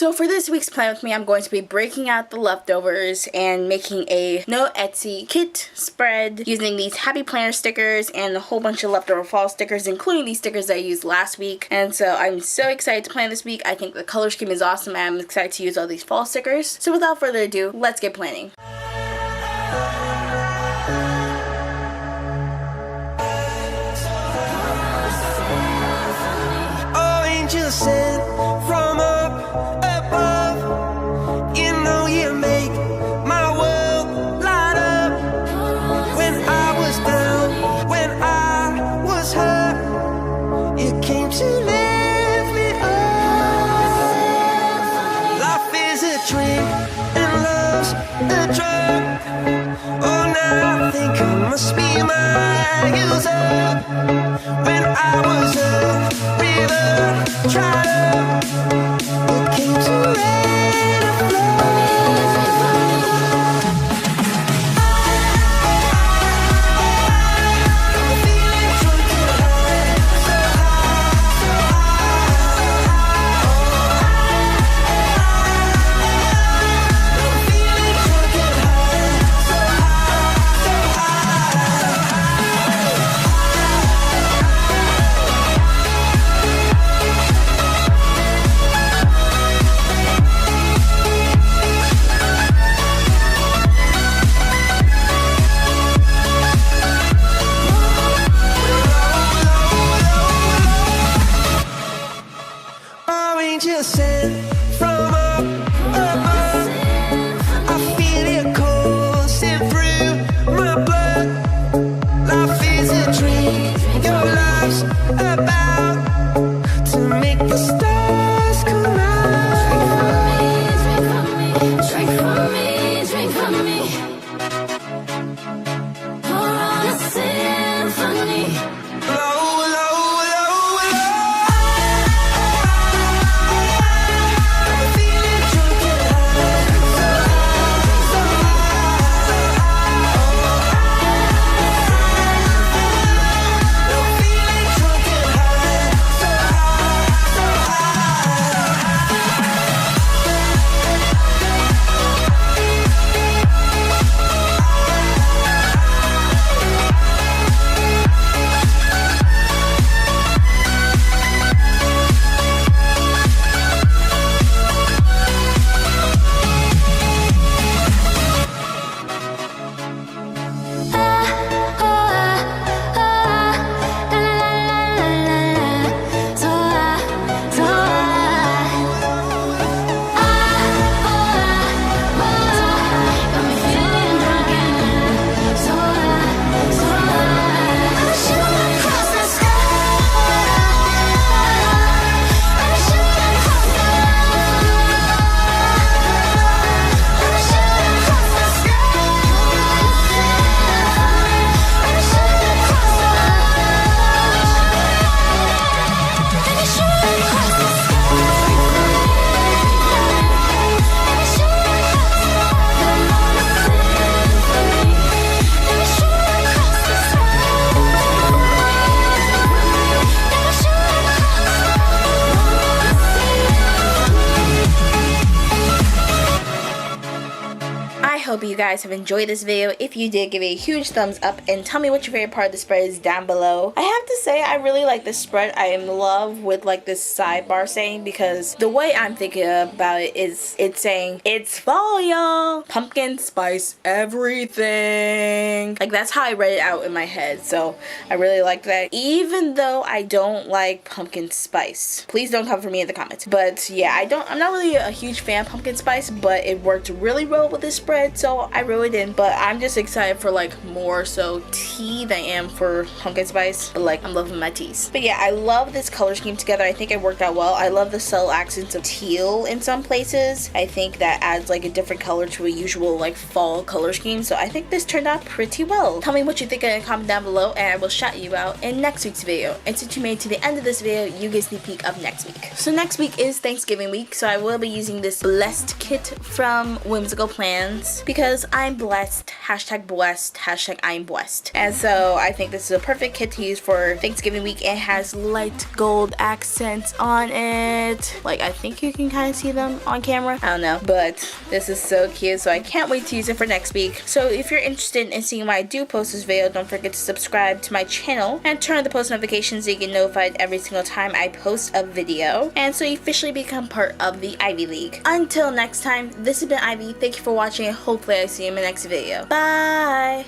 So for this week's plan with me, I'm going to be breaking out the leftovers and making a no Etsy kit spread using these happy planner stickers and a whole bunch of leftover fall stickers, including these stickers that I used last week. And so I'm so excited to plan this week. I think the color scheme is awesome and I'm excited to use all these fall stickers. So without further ado, let's get planning. Oh, angels sent from up above, you know you make my world light up. When I was down, when I was hurt, you came to lift me up. Life is a drink and love's a drug. Oh, now I think I must be my user. When I was a river dried up, it came to rain and just sent from up above. I feel it coursing through my blood. Life is a dream, your love's about to make the stars come out. Drink from me, drink from me. Pour on a symphony. I hope you guys have enjoyed this video. If you did, give it a huge thumbs up and tell me what your favorite part of the spread is down below. I have to say I really like this spread. I am in love with like this sidebar saying, because the way I'm thinking about it is it's saying it's fall, y'all, pumpkin spice everything. Like that's how I read it out in my head. So I really like that, even though I don't like pumpkin spice. Please don't come for me in the comments. But yeah, I'm not really a huge fan of pumpkin spice, but it worked really well with this spread, so I wrote it in. But I'm just excited for like more so tea than I am for pumpkin spice. But like I'm loving my teas. But yeah, I love this color scheme together. I think it worked out well. I love the subtle accents of teal in some places. I think that adds like a different color to a usual like fall color scheme. So I think this turned out pretty well. Tell me what you think in a comment down below and I will shout you out in next week's video. And since you made it to the end of this video, you get a sneak peek of next week. So next week is Thanksgiving week, so I will be using this blessed kit from Whimsical Plans. because I'm blessed, hashtag I'm blessed. And so I think this is a perfect kit to use for Thanksgiving week. It has light gold accents on it. Like, I think you can kind of see them on camera. I don't know, but this is so cute, so I can't wait to use it for next week. So if you're interested in seeing when I do post this video, don't forget to subscribe to my channel and turn on the post notifications so you get notified every single time I post a video, and so you officially become part of the Ivy League. Until next time, this has been Ivy. Thank you for watching, and hopefully I see you in my next video. Bye!